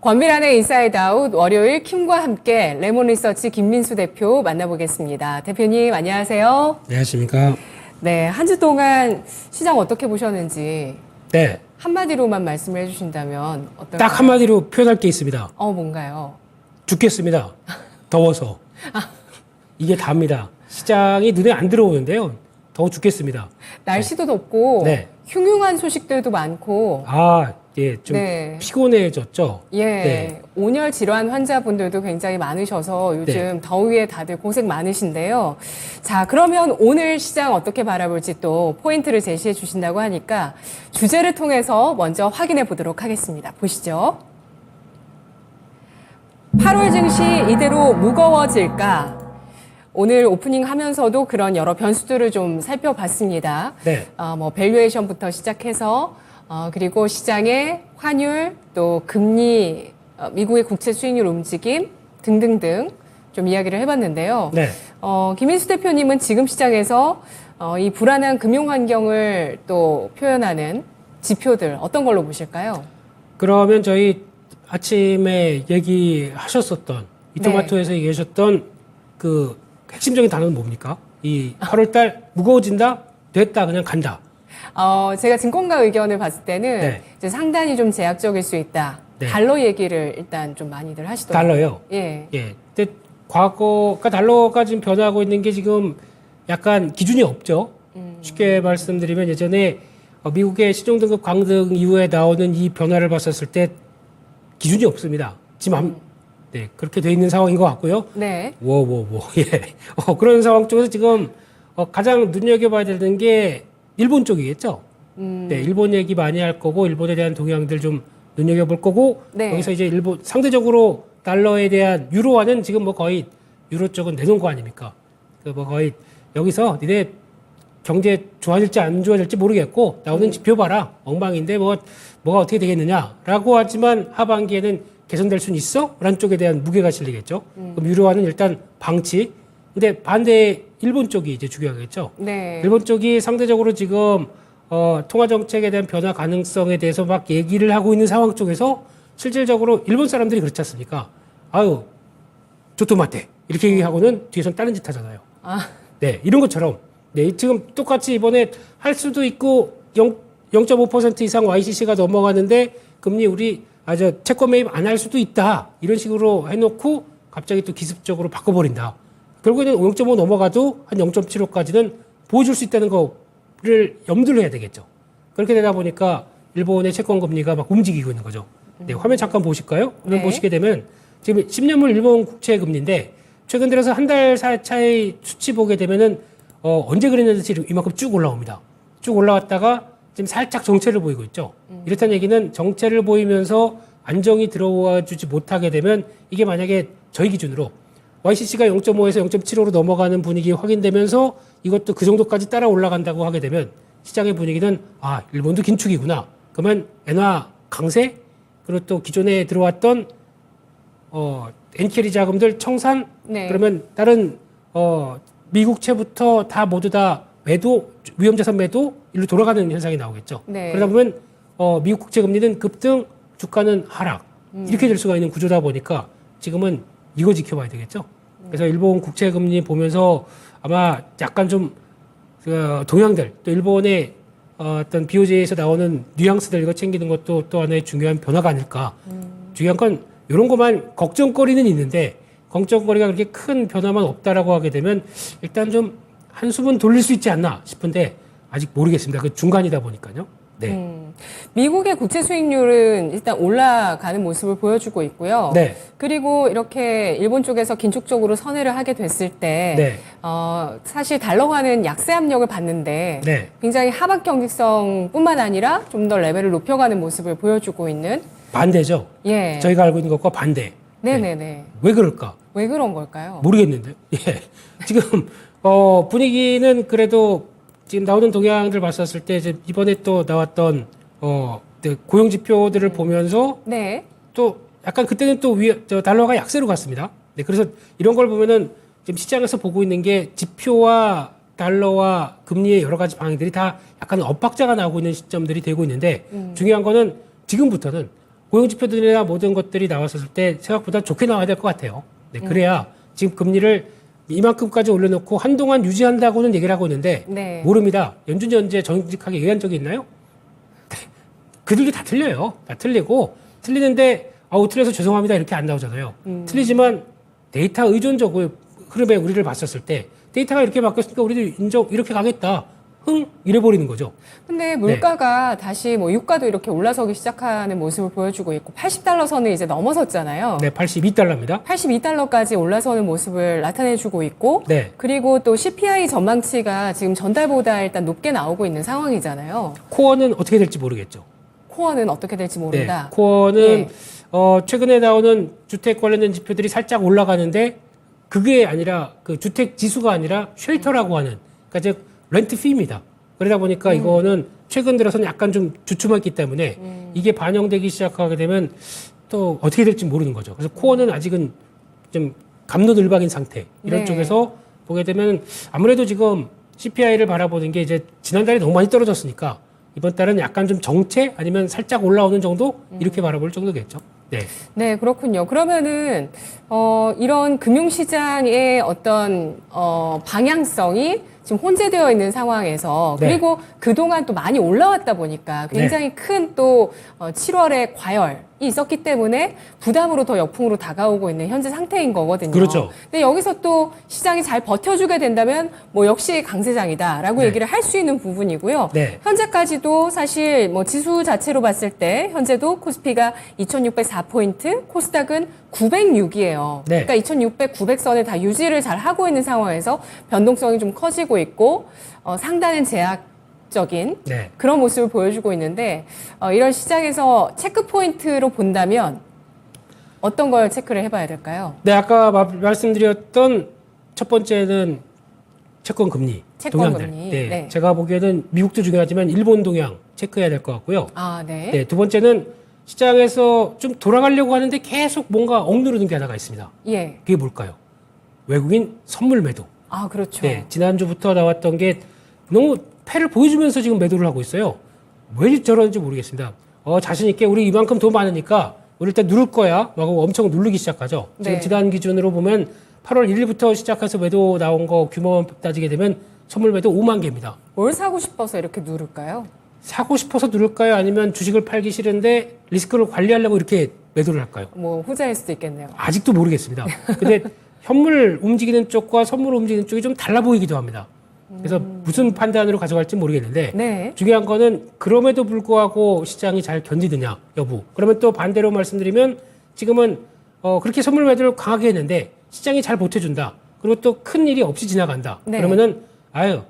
권미란의 인사이드 아웃 월요일 킴과 함께 레몬 리서치 김민수 대표 만나보겠습니다. 대표님 안녕하세요. 안녕하십니까. 네, 한 주 동안 시장 어떻게 보셨는지 네. 한마디로만 말씀을 해주신다면 어떨까요? 딱 한마디로 표현할 게 있습니다. 뭔가요? 죽겠습니다. 더워서. 이게 답니다. 시장이 눈에 안 들어오는데요. 더워 죽겠습니다. 날씨도 덥고 네. 흉흉한 소식들도 많고 예, 좀 네. 피곤해졌죠. 예, 네. 온열 질환 환자분들도 굉장히 많으셔서 요즘 네. 더위에 다들 고생 많으신데요. 자, 그러면 오늘 시장 어떻게 바라볼지 또 포인트를 제시해 주신다고 하니까 주제를 통해서 먼저 확인해 보도록 하겠습니다. 보시죠. 8월 증시 이대로 무거워질까? 오늘 오프닝 하면서도 그런 여러 변수들을 좀 살펴봤습니다. 네. 밸류에이션부터 시작해서 그리고 시장의 환율, 또 금리, 미국의 국채 수익률 움직임 등등등 좀 이야기를 해봤는데요. 네. 김인수 대표님은 지금 시장에서 이 불안한 금융 환경을 또 표현하는 지표들 어떤 걸로 보실까요? 그러면 저희 아침에 얘기하셨었던 이토마토에서 얘기하셨던 그 핵심적인 단어는 뭡니까? 이 8월달 무거워진다? 됐다. 그냥 간다. 제가 증권가 의견을 봤을 때는 네. 이제 상당히 좀 제약적일 수 있다. 네. 달러 얘기를 일단 좀 많이들 하시더라고요. 달러요? 예. 예. 근데 그러니까 달러가 지금 변화하고 있는 게 지금 약간 기준이 없죠. 쉽게 말씀드리면 예전에 미국의 시종등급 강등 이후에 나오는 이 변화를 봤었을 때 기준이 없습니다. 지금 네, 그렇게 돼 있는 상황인 것 같고요. 네. 예. 그런 상황 쪽에서 지금 가장 눈여겨봐야 되는 게 일본 쪽이겠죠. 네, 일본 얘기 많이 할 거고 일본에 대한 동향들 좀 눈여겨볼 거고 네. 여기서 이제 일본 상대적으로 달러에 대한 유로화는 지금 뭐 거의 유로 쪽은 내놓은 거 아닙니까? 그 뭐 거의 여기서 니네 경제 좋아질지 안 좋아질지 모르겠고 나오는 지표 봐라 엉망인데 뭐가 어떻게 되겠느냐라고 하지만 하반기에는 개선될 수는 있어? 라는 쪽에 대한 무게가 실리겠죠. 그럼 유로화는 일단 방치. 근데 반대 일본 쪽이 이제 중요하겠죠. 네. 일본 쪽이 상대적으로 지금 통화 정책에 대한 변화 가능성에 대해서 막 얘기를 하고 있는 상황 쪽에서 실질적으로 일본 사람들이 그렇지 않습니까? 아유, 조토마테 이렇게 얘기하고는 뒤에선 다른 짓 하잖아요. 네, 이런 것처럼 네, 지금 똑같이 이번에 할 수도 있고 0.5% 이상 YCC가 넘어가는데 금리 우리 채권 매입 안 할 수도 있다. 이런 식으로 해놓고 갑자기 또 기습적으로 바꿔버린다. 결국에는 0.5 넘어가도 한 0.75까지는 보여줄 수 있다는 거를 염두를 해야 되겠죠. 그렇게 되다 보니까 일본의 채권 금리가 막 움직이고 있는 거죠. 네, 화면 잠깐 보실까요? 화면 네. 보시게 되면 지금 10년물 일본 국채 금리인데 최근 들어서 한 달 차이 수치 보게 되면은 언제 그랬는지 이만큼 쭉 올라옵니다. 쭉 올라왔다가 지금 살짝 정체를 보이고 있죠. 이렇다는 얘기는 정체를 보이면서 안정이 들어와 주지 못하게 되면 이게 만약에 저희 기준으로 YCC가 0.5에서 0.75로 넘어가는 분위기 확인되면서 이것도 그 정도까지 따라 올라간다고 하게 되면 시장의 분위기는 일본도 긴축이구나. 그러면 엔화 강세 그리고 또 기존에 들어왔던 엔캐리 자금들 청산 네. 그러면 다른 미국채부터 다 모두 다 매도 위험자산 매도 일로 돌아가는 현상이 나오겠죠. 네. 그러다 보면 미국 국채 금리는 급등, 주가는 하락 이렇게 될 수가 있는 구조다 보니까 지금은 이거 지켜봐야 되겠죠. 그래서 일본 국채 금리 보면서 아마 약간 좀 동향들 또 일본의 어떤 BOJ에서 나오는 뉘앙스들 이거 챙기는 것도 또 하나의 중요한 변화가 아닐까. 중요한 건 이런 것만 걱정거리는 있는데 걱정거리가 그렇게 큰 변화만 없다라고 하게 되면 일단 좀 한숨은 돌릴 수 있지 않나 싶은데 아직 모르겠습니다. 그 중간이다 보니까요. 네. 미국의 국채 수익률은 일단 올라가는 모습을 보여주고 있고요. 네. 그리고 이렇게 일본 쪽에서 긴축적으로 선회를 하게 됐을 때, 네. 사실 달러화는 약세 압력을 받는데 네. 굉장히 하방 경직성뿐만 아니라 좀 더 레벨을 높여가는 모습을 보여주고 있는. 반대죠. 예. 저희가 알고 있는 것과 반대. 네네네. 왜 그럴까? 왜 그런 걸까요? 모르겠는데요. 예. 지금 분위기는 그래도 지금 나오는 동향들 봤었을 때 이제 이번에 또 나왔던 고용 지표들을 보면서 네. 또 약간 그때는 또 달러가 약세로 갔습니다. 네, 그래서 이런 걸 보면은 지금 시장에서 보고 있는 게 지표와 달러와 금리의 여러 가지 방향들이 다 약간 엇박자가 나오고 있는 시점들이 되고 있는데 중요한 거는 지금부터는 고용 지표들이나 모든 것들이 나왔을 때 생각보다 좋게 나와야 될 것 같아요. 네, 그래야 지금 금리를 이만큼까지 올려놓고 한동안 유지한다고는 얘기를 하고 있는데 네. 모릅니다. 연준이 언제 정직하게 얘기한 적이 있나요? 그들도 다 틀려요. 다 틀리고 틀리는데 틀려서 죄송합니다 이렇게 안 나오잖아요. 틀리지만 데이터 의존적으로 흐름에 우리를 봤었을 때 데이터가 이렇게 바뀌었으니까 우리도 인정 이렇게 가겠다. 이래버리는 거죠. 근데 물가가 다시 뭐 유가도 이렇게 올라서기 시작하는 모습을 보여주고 있고 80달러 선을 이제 넘어섰잖아요. 네, 82달러입니다. 82달러까지 올라서는 모습을 나타내주고 있고 네. 그리고 또 CPI 전망치가 지금 전달보다 일단 높게 나오고 있는 상황이잖아요. 코어는 어떻게 될지 모르겠죠. 코어는 어떻게 될지 모른다. 네, 코어는 예. 최근에 나오는 주택 관련된 지표들이 살짝 올라가는데 그게 아니라 그 주택 지수가 아니라 쉘터라고 하는 그러니까 즉 렌트 피입니다. 그러다 보니까 이거는 최근 들어서는 약간 좀 주춤했기 때문에 이게 반영되기 시작하게 되면 또 어떻게 될지 모르는 거죠. 그래서 코어는 아직은 좀 갑론을박인 상태 이런 네. 쪽에서 보게 되면 아무래도 지금 CPI를 바라보는 게 이제 지난달에 너무 많이 떨어졌으니까 이번 달은 약간 좀 정체 아니면 살짝 올라오는 정도 이렇게 바라볼 정도겠죠. 네. 네, 그렇군요. 그러면은 이런 금융시장의 어떤 방향성이 지금 혼재되어 있는 상황에서 네. 그리고 그동안 또 많이 올라왔다 보니까 굉장히 큰 또 7월에 과열이 있었기 때문에 부담으로 더 역풍으로 다가오고 있는 현재 상태인 거거든요. 그렇죠. 근데 여기서 또 시장이 잘 버텨주게 된다면 뭐 역시 강세장이다라고 네. 얘기를 할 수 있는 부분이고요. 네. 현재까지도 사실 뭐 지수 자체로 봤을 때 현재도 코스피가 2604포인트, 코스닥은 906이에요. 네. 그러니까 2600, 900선을 다 유지를 잘 하고 있는 상황에서 변동성이 좀 커지고 있고 상단은 제약적인 네. 그런 모습을 보여주고 있는데 이런 시장에서 체크 포인트로 본다면 어떤 걸 체크를 해봐야 될까요? 네, 아까 말씀드렸던 첫 번째는 채권 금리, 채권 동향들. 금리. 네, 네. 제가 보기에는 미국도 중요하지만 일본 동향 체크해야 될 것 같고요. 아, 네. 네, 두 번째는 시장에서 좀 돌아가려고 하는데 계속 뭔가 억누르는 게 하나가 있습니다. 예. 그게 뭘까요? 외국인 선물 매도. 아, 그렇죠. 네, 지난주부터 나왔던 게 너무 패를 보여주면서 지금 매도를 하고 있어요. 왜 저러는지 모르겠습니다. 자신 있게 우리 이만큼 돈 많으니까 우리 일단 누를 거야 하고 엄청 누르기 시작하죠. 지금 네. 지난 기준으로 보면 8월 1일부터 시작해서 매도 나온 거 규모만 따지게 되면 선물 매도 5만 개입니다. 뭘 사고 싶어서 이렇게 누를까요? 사고 싶어서 누를까요? 아니면 주식을 팔기 싫은데 리스크를 관리하려고 이렇게 매도를 할까요? 뭐 후자일 수도 있겠네요. 아직도 모르겠습니다. 근데 현물 움직이는 쪽과 선물 움직이는 쪽이 좀 달라 보이기도 합니다. 그래서 무슨 판단으로 가져갈지 모르겠는데 네. 중요한 거는 그럼에도 불구하고 시장이 잘 견디느냐 여부. 그러면 또 반대로 말씀드리면 지금은 그렇게 선물 매도를 강하게 했는데 시장이 잘 버텨준다. 그리고 또 큰 일이 없이 지나간다. 네. 그러면은 아유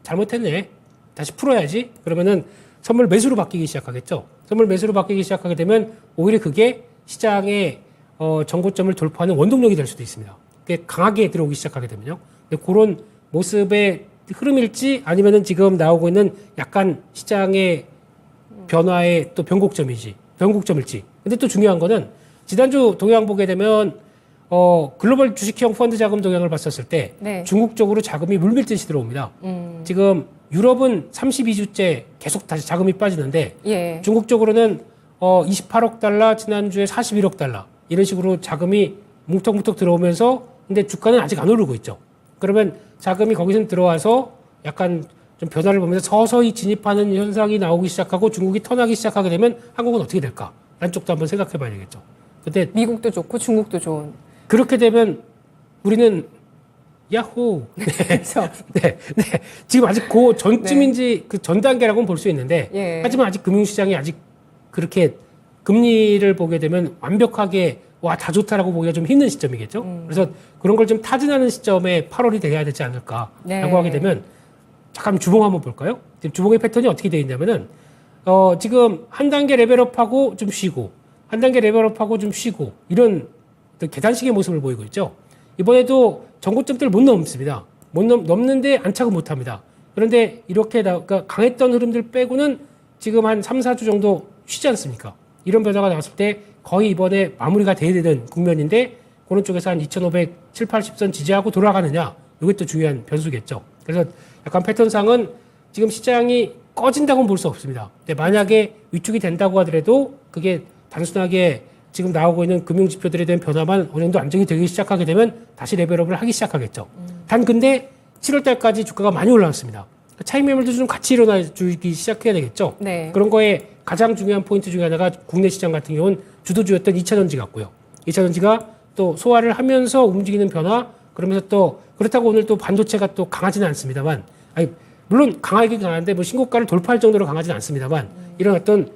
잘못했네. 다시 풀어야지. 그러면은 선물 매수로 바뀌기 시작하겠죠. 선물 매수로 바뀌기 시작하게 되면 오히려 그게 시장의 정고점을 돌파하는 원동력이 될 수도 있습니다. 그게 강하게 들어오기 시작하게 되면요. 근데 그런 모습의 흐름일지 아니면은 지금 나오고 있는 약간 시장의 변화의 또 변곡점일지. 근데 또 중요한 거는 지난주 동향 보게 되면 글로벌 주식형 펀드 자금 동향을 봤었을 때 네. 중국 쪽으로 자금이 물밀듯이 들어옵니다. 지금 유럽은 32주째 계속 다시 자금이 빠지는데 예. 중국 쪽으로는 28억 달러, 지난주에 41억 달러 이런 식으로 자금이 뭉텅뭉텅 들어오면서 근데 주가는 아직 안 오르고 있죠. 그러면 자금이 거기서 들어와서 약간 좀 변화를 보면서 서서히 진입하는 현상이 나오기 시작하고 중국이 턴하기 시작하게 되면 한국은 어떻게 될까? 라는 쪽도 한번 생각해 봐야 되겠죠. 근데 미국도 좋고 중국도 좋은. 그렇게 되면 우리는 야호. 그렇죠. 네. 지금 아직 그 전쯤인지 그 전 단계라고는 볼 수 있는데 예. 하지만 아직 금융시장이 아직 그렇게 금리를 보게 되면 완벽하게 와, 다 좋다라고 보기가 좀 힘든 시점이겠죠. 그래서 그런 걸 좀 타진하는 시점에 8월이 돼야 되지 않을까라고 네. 하게 되면 잠깐 주봉 한번 볼까요? 지금 주봉의 패턴이 어떻게 되어 있냐면은 지금 한 단계 레벨업하고 좀 쉬고 한 단계 레벨업하고 좀 쉬고 이런 어떤 계단식의 모습을 보이고 있죠. 이번에도 전고점들을 못 넘습니다. 넘는데 안착은 못합니다. 그런데 이렇게 그러니까 강했던 흐름들 빼고는 지금 한 3, 4주 정도 쉬지 않습니까? 이런 변화가 나왔을 때 거의 이번에 마무리가 돼야 되는 국면인데 그런 쪽에서 한 2,500, 7, 80선 지지하고 돌아가느냐 이게 또 중요한 변수겠죠. 그래서 약간 패턴상은 지금 시장이 꺼진다고는 볼 수 없습니다. 근데 만약에 위축이 된다고 하더라도 그게 단순하게 지금 나오고 있는 금융 지표들에 대한 변화만 어느 정도 안정이 되기 시작하게 되면 다시 레벨업을 하기 시작하겠죠. 단 근데 7월 달까지 주가가 많이 올라왔습니다. 차익 매물도 좀 같이 일어나주기 시작해야 되겠죠. 네. 그런 거에 가장 중요한 포인트 중에 하나가 국내 시장 같은 경우는 주도주였던 2차전지 같고요. 2차전지가 또 소화를 하면서 움직이는 변화, 그러면서 또 그렇다고 오늘 또 반도체가 또 강하지는 않습니다만, 아니 물론 강하긴 강한데 뭐 신고가를 돌파할 정도로 강하지는 않습니다만 이런 어떤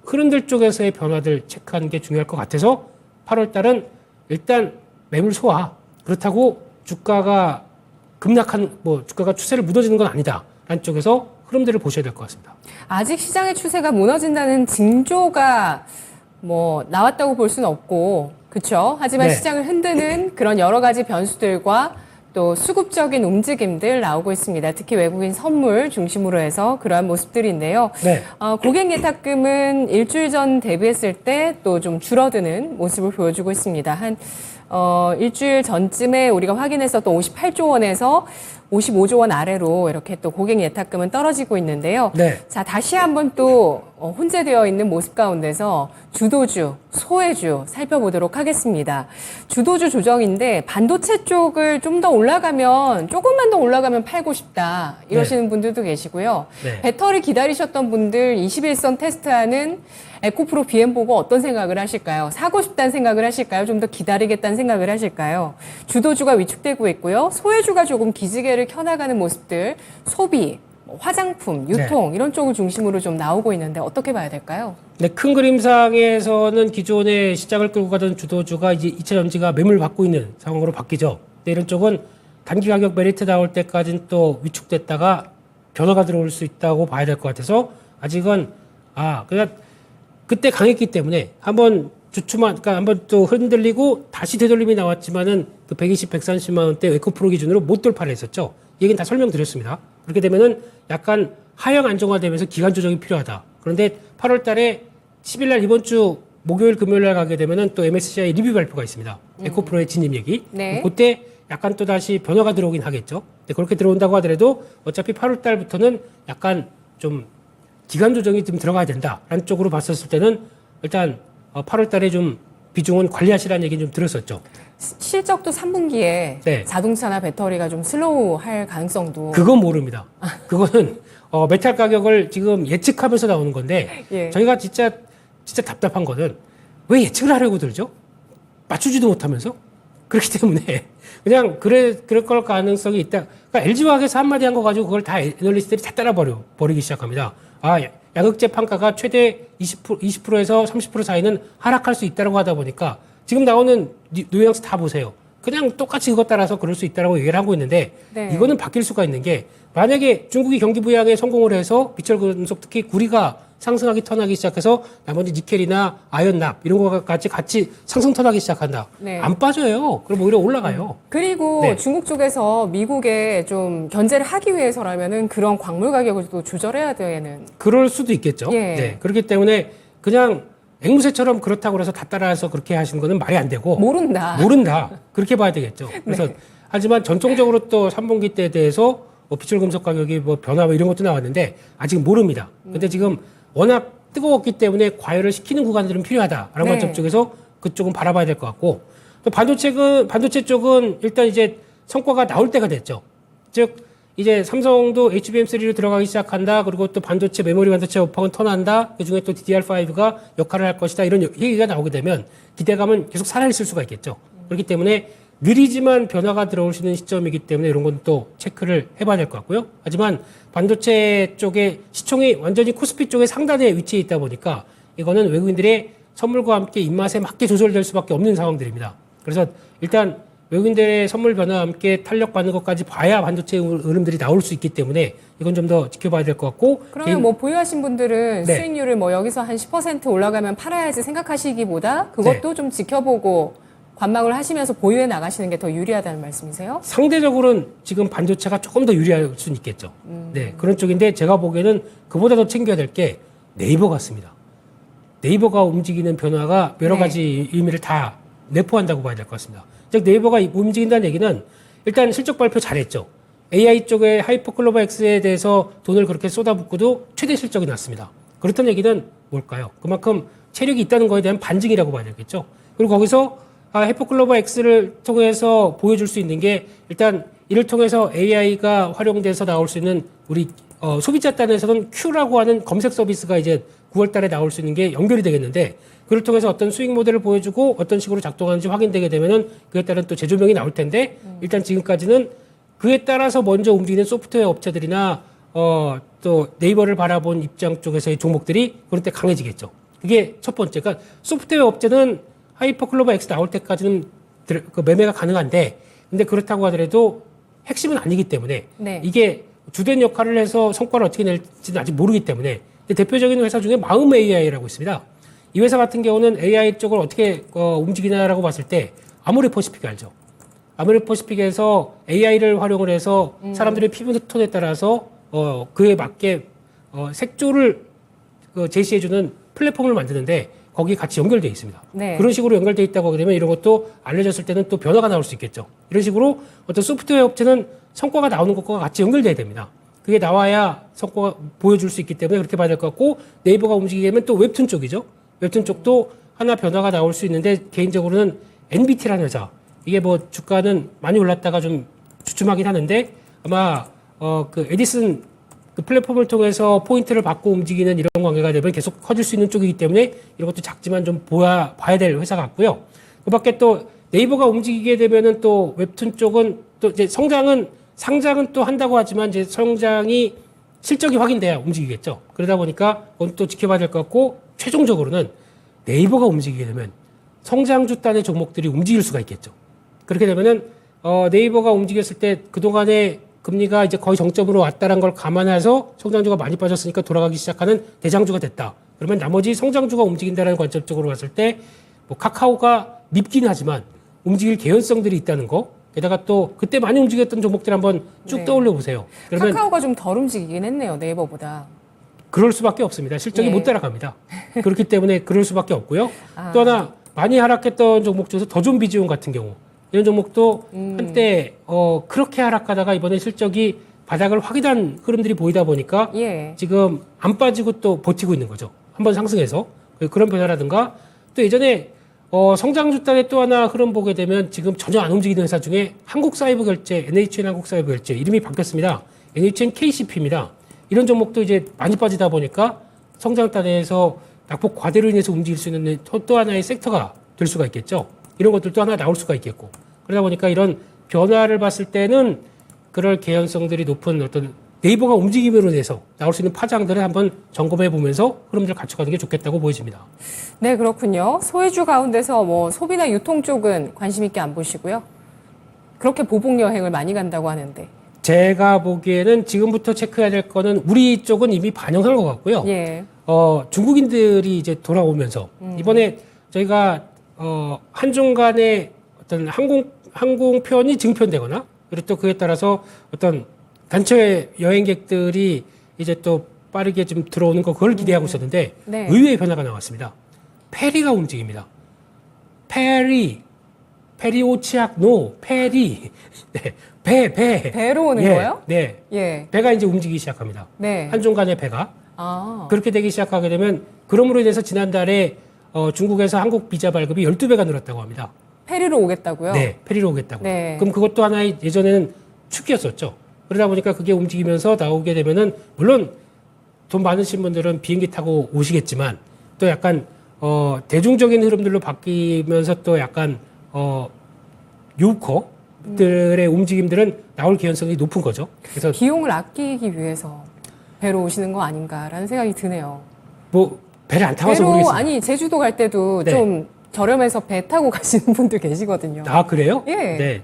흐름들 쪽에서의 변화들 체크하는 게 중요할 것 같아서 8월 달은 일단 매물 소화, 그렇다고 주가가 급락한 뭐 주가가 추세를 무너지는 건 아니다 라는 쪽에서 흐름들을 보셔야 될 것 같습니다. 아직 시장의 추세가 무너진다는 징조가 뭐 나왔다고 볼 수는 없고, 그렇죠? 하지만 네. 시장을 흔드는 그런 여러 가지 변수들과 또 수급적인 움직임들 나오고 있습니다. 특히 외국인 선물 중심으로 해서 그러한 모습들인데요. 네. 고객 예탁금은 일주일 전 대비했을 때 또 좀 줄어드는 모습을 보여주고 있습니다. 한 일주일 전쯤에 우리가 확인했었던 58조 원에서 55조 원 아래로 이렇게 또 고객 예탁금은 떨어지고 있는데요. 네. 자, 다시 한번 또 혼재되어 있는 모습 가운데서 주도주, 소외주 살펴보도록 하겠습니다. 주도주 조정인데 반도체 쪽을 좀 더 올라가면, 조금만 더 올라가면 팔고 싶다 이러시는 분들도 계시고요. 네. 배터리 기다리셨던 분들 21선 테스트하는 에코프로 BM 보고 어떤 생각을 하실까요? 사고 싶다는 생각을 하실까요? 좀 더 기다리겠다는 생각을 하실까요? 주도주가 위축되고 있고요. 소외주가 조금 기지개를 켜나가는 모습들, 소비, 화장품, 유통 이런 쪽을 중심으로 좀 나오고 있는데 어떻게 봐야 될까요? 네, 큰 그림상에서는 기존의 시장을 끌고 가던 주도주가 이제 2차 전지가 매물 받고 있는 상황으로 바뀌죠. 근데 이런 쪽은 단기 가격 메리트 나올 때까지는 또 위축됐다가 변화가 들어올 수 있다고 봐야 될 것 같아서 아직은 그냥 그때 강했기 때문에 한번 그러니까 한번 또 흔들리고 다시 되돌림이 나왔지만은 그 120, 130만 원대 에코프로 기준으로 못 돌파를 했었죠. 이 얘기는 다 설명드렸습니다. 그렇게 되면은 약간 하향 안정화되면서 기간 조정이 필요하다. 그런데 8월 달에 10일 날 이번 주 목요일 금요일 날 가게 되면은 또 MSCI 리뷰 발표가 있습니다. 에코프로의 진입 얘기. 네. 그때 약간 또 다시 변화가 들어오긴 하겠죠. 근데 그렇게 들어온다고 하더라도 어차피 8월 달부터는 약간 좀 기간 조정이 좀 들어가야 된다라는 쪽으로 봤었을 때는 일단 8월 달에 좀 비중은 관리하시라는 얘기는 좀 들었었죠. 실적도 3분기에 네. 자동차나 배터리가 좀 슬로우 할 가능성도. 그건 모릅니다. 그거는 메탈 가격을 지금 예측하면서 나오는 건데 예. 저희가 진짜 답답한 거는 왜 예측을 하려고 들죠? 맞추지도 못하면서. 그렇기 때문에 그냥 그럴 걸 가능성이 있다. 그러니까 LG화학에서 한마디 한 거 가지고 그걸 다 애널리스트들이 다 버리기 시작합니다. 양극재 판가가 최대 20%에서 30% 사이는 하락할 수 있다고 하다 보니까 지금 나오는 뉴욕스 다 보세요. 그냥 똑같이 그것 따라서 그럴 수 있다고 얘기를 하고 있는데 네. 이거는 바뀔 수가 있는 게 만약에 중국이 경기 부양에 성공을 해서 비철 금속 특히 구리가 상승하기 턴하기 시작해서 나머지 니켈이나 아연납 이런 거 같이 상승 턴하기 시작한다. 네. 안 빠져요. 그럼 오히려 올라가요. 그리고 네. 중국 쪽에서 미국에 좀 견제를 하기 위해서라면은 그런 광물 가격을 또 조절해야 되는. 그럴 수도 있겠죠. 예. 네. 그렇기 때문에 그냥 앵무새처럼 그렇다고 해서 다 따라서 그렇게 하시는 거는 말이 안 되고 모른다. 그렇게 봐야 되겠죠. 그래서 네. 하지만 전통적으로 또 3분기 때에 대해서 비철 금속 가격이 뭐 변화 이런 것도 나왔는데 아직 모릅니다. 근데 지금 워낙 뜨거웠기 때문에 과열을 시키는 구간들은 필요하다라는 네. 관점 쪽에서 그쪽은 바라봐야 될 것 같고 또 반도체 쪽은 일단 이제 성과가 나올 때가 됐죠. 즉 이제 삼성도 HBM3로 들어가기 시작한다. 그리고 또 반도체 메모리 반도체 업황은 턴한다. 그중에 또 DDR5가 역할을 할 것이다. 이런 얘기가 나오게 되면 기대감은 계속 살아있을 수가 있겠죠. 그렇기 때문에 느리지만 변화가 들어올 수 있는 시점이기 때문에 이런 건 또 체크를 해봐야 될 것 같고요. 하지만 반도체 쪽에 시총이 완전히 코스피 쪽에 상단에 위치해 있다 보니까 이거는 외국인들의 선물과 함께 입맛에 맞게 조절될 수밖에 없는 상황들입니다. 그래서 일단 외국인들의 선물 변화와 함께 탄력받는 것까지 봐야 반도체 흐름들이 나올 수 있기 때문에 이건 좀 더 지켜봐야 될 것 같고. 그러면 뭐 보유하신 분들은 네. 수익률을 뭐 여기서 한 10% 올라가면 팔아야지 생각하시기보다 그것도 좀 지켜보고 관망을 하시면서 보유해 나가시는 게 더 유리하다는 말씀이세요? 상대적으로는 지금 반도체가 조금 더 유리할 수는 있겠죠. 네, 그런 쪽인데 제가 보기에는 그보다 더 챙겨야 될 게 네이버 같습니다. 네이버가 움직이는 변화가 여러 네. 가지 의미를 다 내포한다고 봐야 될 것 같습니다. 즉 네이버가 움직인다는 얘기는 일단 실적 발표 잘했죠. AI 쪽에 하이퍼클로버 X에 대해서 돈을 그렇게 쏟아붓고도 최대 실적이 났습니다. 그렇다는 얘기는 뭘까요? 그만큼 체력이 있다는 거에 대한 반증이라고 봐야 되겠죠. 그리고 거기서 해프클로버 X를 통해서 보여줄 수 있는 게 일단 이를 통해서 AI가 활용돼서 나올 수 있는 우리 소비자 단에서는 Q라고 하는 검색 서비스가 이제 9월 달에 나올 수 있는 게 연결이 되겠는데 그를 통해서 어떤 수익 모델을 보여주고 어떤 식으로 작동하는지 확인되게 되면은 그에 따른 또 재조명이 나올 텐데 일단 지금까지는 그에 따라서 먼저 움직이는 소프트웨어 업체들이나 또 네이버를 바라본 입장 쪽에서의 종목들이 그런 때 강해지겠죠. 그게 첫 번째. 그러니까 소프트웨어 업체는 하이퍼클로버 X 나올 때까지는 그 매매가 가능한데 근데 그렇다고 하더라도 핵심은 아니기 때문에 네. 이게 주된 역할을 해서 성과를 어떻게 낼지는 아직 모르기 때문에 근데 대표적인 회사 중에 마음 AI라고 있습니다. 이 회사 같은 경우는 AI 쪽을 어떻게 움직이냐라고 봤을 때 아모레퍼시픽 알죠? 아모레퍼시픽에서 AI를 활용을 해서 사람들의 피부 톤에 따라서 그에 맞게 색조를 제시해주는 플랫폼을 만드는데 거기 같이 연결되어 있습니다. 네. 그런 식으로 연결되어 있다고 하게 되면 이런 것도 알려졌을 때는 또 변화가 나올 수 있겠죠. 이런 식으로 어떤 소프트웨어 업체는 성과가 나오는 것과 같이 연결돼야 됩니다. 그게 나와야 성과가 보여줄 수 있기 때문에 그렇게 봐야 될 것 같고 네이버가 움직이게 되면 또 웹툰 쪽이죠. 웹툰 쪽도 하나 변화가 나올 수 있는데 개인적으로는 NBT라는 회사 이게 뭐 주가는 많이 올랐다가 좀 주춤하긴 하는데 아마 그 에디슨 그 플랫폼을 통해서 포인트를 받고 움직이는 이런 관계가 되면 계속 커질 수 있는 쪽이기 때문에 이런 것도 작지만 좀 봐야 될 회사 같고요. 그 밖에 또 네이버가 움직이게 되면은 또 웹툰 쪽은 또 이제 상장은 또 한다고 하지만 이제 성장이 실적이 확인돼야 움직이겠죠. 그러다 보니까 그건 또 지켜봐야 될 것 같고 최종적으로는 네이버가 움직이게 되면 성장주 단의 종목들이 움직일 수가 있겠죠. 그렇게 되면은 네이버가 움직였을 때 그동안에 금리가 이제 거의 정점으로 왔다는 걸 감안해서 성장주가 많이 빠졌으니까 돌아가기 시작하는 대장주가 됐다. 그러면 나머지 성장주가 움직인다는 관점적으로 봤을 때 뭐 카카오가 밉긴 하지만 움직일 개연성들이 있다는 거. 게다가 또 그때 많이 움직였던 종목들 한번 쭉 네. 떠올려 보세요. 그러면 카카오가 좀 덜 움직이긴 했네요. 네이버보다. 그럴 수밖에 없습니다. 실적이 예. 못 따라갑니다. 그렇기 때문에 그럴 수밖에 없고요. 또 하나 많이 하락했던 종목 중에서 더존비지온 같은 경우 이런 종목도 한때 그렇게 하락하다가 이번에 실적이 바닥을 확인한 흐름들이 보이다 보니까 예. 지금 안 빠지고 또 버티고 있는 거죠. 한번 상승해서 그런 변화라든가 또 예전에 성장주 단에 또 하나 흐름 보게 되면 지금 전혀 안 움직이는 회사 중에 한국사이버결제, NHN 한국사이버결제 이름이 바뀌었습니다. NHN KCP입니다. 이런 종목도 이제 많이 빠지다 보니까 성장 단에서 낙폭 과대로 인해서 움직일 수 있는 또 하나의 섹터가 될 수가 있겠죠. 이런 것들도 하나 나올 수가 있겠고. 그러다 보니까 이런 변화를 봤을 때는 그럴 개연성들이 높은 어떤 네이버가 움직임으로 인해서 나올 수 있는 파장들을 한번 점검해 보면서 흐름들을 갖춰가는 게 좋겠다고 보여집니다. 네, 그렇군요. 소외주 가운데서 뭐 소비나 유통 쪽은 관심 있게 안 보시고요. 그렇게 보복 여행을 많이 간다고 하는데. 제가 보기에는 지금부터 체크해야 될 거는 우리 쪽은 이미 반영한 것 같고요. 예. 중국인들이 이제 돌아오면서 이번에 저희가 한중간의 어떤 항공편이 증편되거나 그리고 또 그에 따라서 어떤 단체 여행객들이 이제 또 빠르게 좀 들어오는 거 그걸 기대하고 있었는데 네. 의외의 변화가 나왔습니다. 페리가 움직입니다. 페리 오치악 노 페리 네, 배로 오는 예, 거예요? 네. 예. 배가 이제 움직이기 시작합니다. 네. 한중간의 배가 아. 그렇게 되기 시작하게 되면 그럼으로 인해서 지난달에 중국에서 한국 비자 발급이 12배가 늘었다고 합니다. 페리로 오겠다고요? 네, 페리로 오겠다고. 네. 그럼 그것도 하나의 예전에는 축이었었죠. 그러다 보니까 그게 움직이면서 나오게 되면은 물론 돈 많으신 분들은 비행기 타고 오시겠지만 또 약간 대중적인 흐름들로 바뀌면서 또 약간 유커들의 움직임들은 나올 개연성이 높은 거죠. 그래서 비용을 아끼기 위해서 배로 오시는 거 아닌가라는 생각이 드네요. 뭐 배를 안 타봐서 배로 모르겠습니다. 아니 제주도 갈 때도 네. 좀 저렴해서 배 타고 가시는 분들 계시거든요. 아 그래요? 예. 네.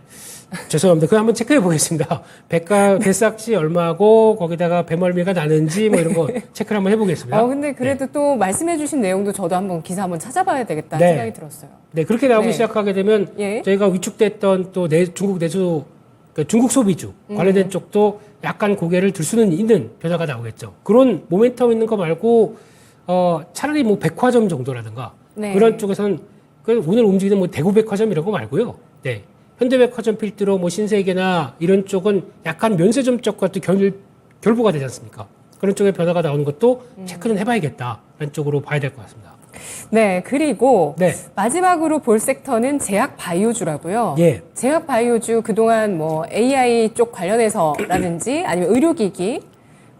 죄송합니다. 그거 한번 체크해 보겠습니다. 배값이 얼마고 거기다가 배멀미가 나는지 뭐 이런 거 체크를 한번 해보겠습니다. 근데 그래도 또 말씀해주신 내용도 저도 한번 기사 한번 찾아봐야 되겠다는 네. 생각이 들었어요. 네, 그렇게 나오기 네. 시작하게 되면 예. 저희가 위축됐던 또 중국 내수, 그러니까 중국 소비주 관련된 쪽도 약간 고개를 들 수는 있는 변화가 나오겠죠. 그런 모멘텀 있는 거 말고 차라리 뭐 백화점 정도라든가 네. 그런 쪽에서는 오늘 움직이는 뭐 대구백화점 이런 거 말고요. 네. 현대백화점 필두로 뭐 신세계나 이런 쪽은 약간 면세점 쪽과 또 결부가 되지 않습니까? 그런 쪽에 변화가 나오는 것도 체크는 해봐야겠다라는 쪽으로 봐야 될 것 같습니다. 네, 그리고 네. 마지막으로 볼 섹터는 제약 바이오주라고요. 예. 제약 바이오주 그동안 뭐 AI 쪽 관련해서라든지 아니면 의료기기,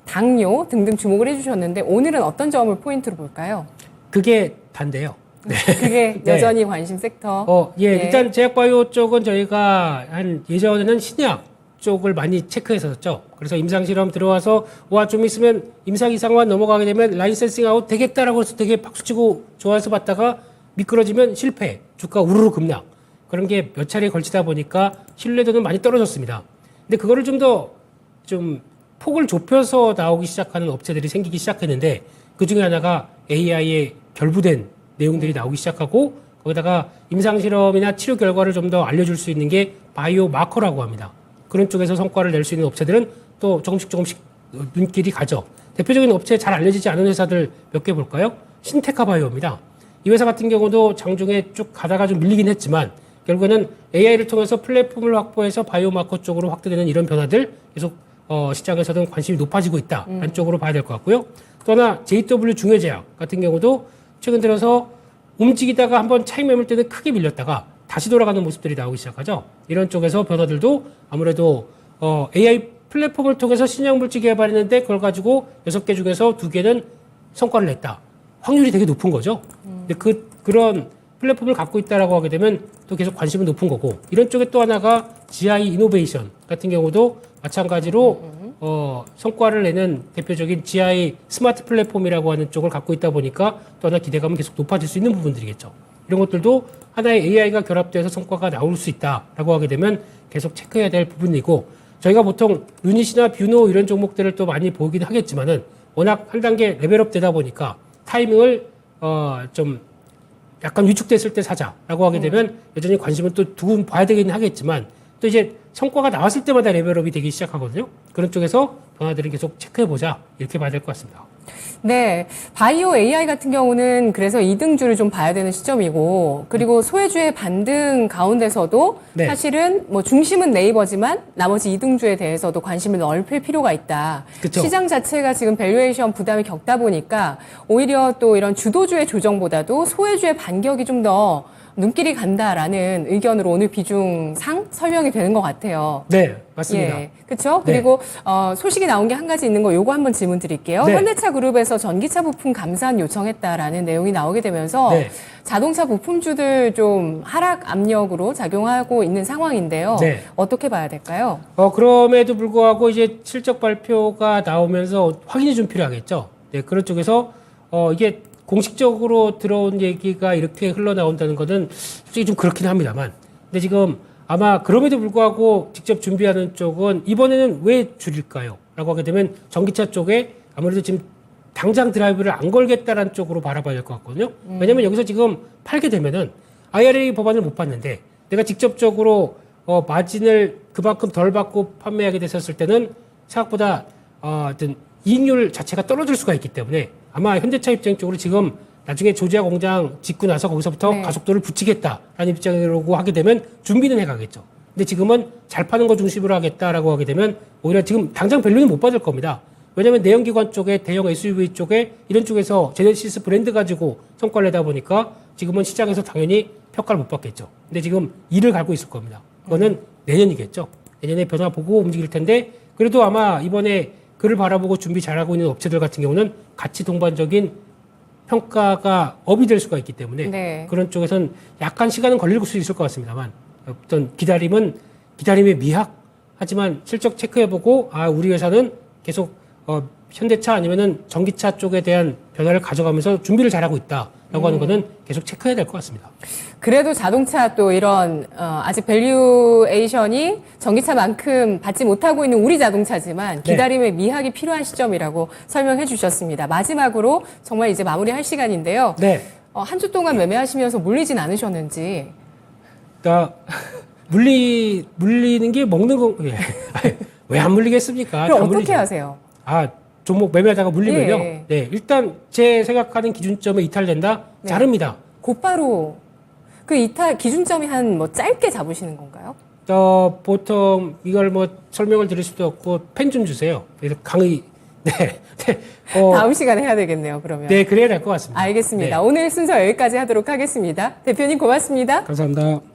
당뇨 등등 주목을 해주셨는데 오늘은 어떤 점을 포인트로 볼까요? 그게 단데요. 네. 그게 네. 여전히 관심 섹터. 예, 예. 일단 제약바이오 쪽은 저희가 예전에는 신약 쪽을 많이 체크했었죠. 그래서 임상실험 들어와서 와, 좀 있으면 임상 이상만 넘어가게 되면 라이센싱 아웃 되겠다라고 해서 되게 박수치고 좋아서 봤다가 미끄러지면 실패, 주가 우르르 급락. 그런 게 몇 차례 걸치다 보니까 신뢰도는 많이 떨어졌습니다. 근데 그거를 좀 폭을 좁혀서 나오기 시작하는 업체들이 생기기 시작했는데 그 중에 하나가 AI에 결부된 내용들이 나오기 시작하고 거기다가 임상실험이나 치료 결과를 좀 더 알려줄 수 있는 게 바이오 마커라고 합니다. 그런 쪽에서 성과를 낼 수 있는 업체들은 또 조금씩 눈길이 가죠. 대표적인 업체 잘 알려지지 않은 회사들 몇 개 볼까요? 신테카 바이오입니다. 이 회사 같은 경우도 장중에 쭉 가다가 좀 밀리긴 했지만 결국에는 AI를 통해서 플랫폼을 확보해서 바이오 마커 쪽으로 확대되는 이런 변화들 계속 시장에서는 관심이 높아지고 있다라는 쪽으로 봐야 될 것 같고요. 또 하나 JW 중해제약 같은 경우도 최근 들어서 움직이다가 한번 차익 매물 때는 크게 밀렸다가 다시 돌아가는 모습들이 나오기 시작하죠. 이런 쪽에서 변화들도 아무래도 AI 플랫폼을 통해서 신약물질 개발했는데 그걸 가지고 6개 중에서 2개는 성과를 냈다. 확률이 되게 높은 거죠. 근데 그런 플랫폼을 갖고 있다라고 하게 되면 또 계속 관심은 높은 거고 이런 쪽에 또 하나가 GI 이노베이션 같은 경우도 마찬가지로 성과를 내는 대표적인 GI 스마트 플랫폼이라고 하는 쪽을 갖고 있다 보니까 또 하나 기대감은 계속 높아질 수 있는 부분들이겠죠. 이런 것들도 하나의 AI가 결합돼서 성과가 나올 수 있다라고 하게 되면 계속 체크해야 될 부분이고 저희가 보통 유닛이나 뷰노 이런 종목들을 또 많이 보긴 하겠지만은 워낙 한 단계 레벨업 되다 보니까 타이밍을 좀 약간 위축됐을 때 사자라고 하게 되면 여전히 관심은 또 두고 봐야 되긴 하겠지만 또 이제 성과가 나왔을 때마다 레벨업이 되기 시작하거든요. 그런 쪽에서 변화들을 계속 체크해보자 이렇게 봐야 될 것 같습니다. 네, 바이오 AI 같은 경우는 그래서 2등주를 좀 봐야 되는 시점이고 그리고 소외주의 반등 가운데서도 네. 사실은 뭐 중심은 네이버지만 나머지 2등주에 대해서도 관심을 넓힐 필요가 있다. 그쵸. 시장 자체가 지금 밸류에이션 부담이 겪다 보니까 오히려 또 이런 주도주의 조정보다도 소외주의 반격이 좀 더 눈길이 간다라는 의견으로 오늘 비중상 설명이 되는 것 같아요. 네, 맞습니다. 예, 그렇죠. 네. 그리고 소식이 나온 게 한 가지 있는 거 요거 한번 질문 드릴게요. 네. 현대차 그룹에서 전기차 부품 감산 요청했다라는 내용이 나오게 되면서 네. 자동차 부품주들 좀 하락 압력으로 작용하고 있는 상황인데요. 네. 어떻게 봐야 될까요? 그럼에도 불구하고 이제 실적 발표가 나오면서 확인이 좀 필요하겠죠. 네, 그런 쪽에서 이게 공식적으로 들어온 얘기가 이렇게 흘러나온다는 것은 솔직히 좀 그렇긴 합니다만. 근데 지금 아마 그럼에도 불구하고 직접 준비하는 쪽은 이번에는 왜 줄일까요? 라고 하게 되면 전기차 쪽에 아무래도 지금 당장 드라이브를 안 걸겠다라는 쪽으로 바라봐야 될 것 같거든요. 왜냐면 여기서 지금 팔게 되면은 IRA 법안을 못 받는데 내가 직접적으로 마진을 그만큼 덜 받고 판매하게 됐었을 때는 생각보다 어떤 이익률 자체가 떨어질 수가 있기 때문에 아마 현대차 입장 쪽으로 지금 나중에 조지아 공장 짓고 나서 거기서부터 네. 가속도를 붙이겠다라는 입장이라고 하게 되면 준비는 해가겠죠. 근데 지금은 잘 파는 거 중심으로 하겠다라고 하게 되면 오히려 지금 당장 밸류는 못 받을 겁니다. 왜냐하면 내연기관 쪽에 대형 SUV 쪽에 이런 쪽에서 제네시스 브랜드 가지고 성과를 내다 보니까 지금은 시장에서 당연히 평가를 못 받겠죠. 근데 지금 이를 갈고 있을 겁니다. 그거는 내년이겠죠. 내년에 변화 보고 움직일 텐데 그래도 아마 이번에 그를 바라보고 준비 잘하고 있는 업체들 같은 경우는 같이 동반적인 평가가 업이 될 수가 있기 때문에 네. 그런 쪽에서는 약간 시간은 걸릴 수 있을 것 같습니다만 어떤 기다림의 미학 하지만 실적 체크해보고 우리 회사는 계속 현대차 아니면은 전기차 쪽에 대한 변화를 가져가면서 준비를 잘하고 있다라고 하는 거는 계속 체크해야 될 것 같습니다. 그래도 자동차 또 이런 아직 밸류에이션이 전기차만큼 받지 못하고 있는 우리 자동차지만 네. 기다림의 미학이 필요한 시점이라고 설명해 주셨습니다. 마지막으로 정말 이제 마무리할 시간인데요. 네. 한 주 동안 매매하시면서 물리진 않으셨는지. 그러니까 물리는 게 먹는 거 왜 안 물리겠습니까? 그럼 다 어떻게 물리죠. 하세요? 종목 매매하다가 물리면요. 예. 네, 일단 제 생각하는 기준점에 이탈된다. 네. 자릅니다. 곧바로 그 이탈 기준점이 한 뭐 짧게 잡으시는 건가요? 보통 이걸 뭐 설명을 드릴 수도 없고 펜 좀 주세요. 그래서 강의 네. 네. 다음 시간에 해야 되겠네요, 그러면. 네, 그래야 될 것 같습니다. 알겠습니다. 네. 오늘 순서 여기까지 하도록 하겠습니다. 대표님 고맙습니다. 감사합니다.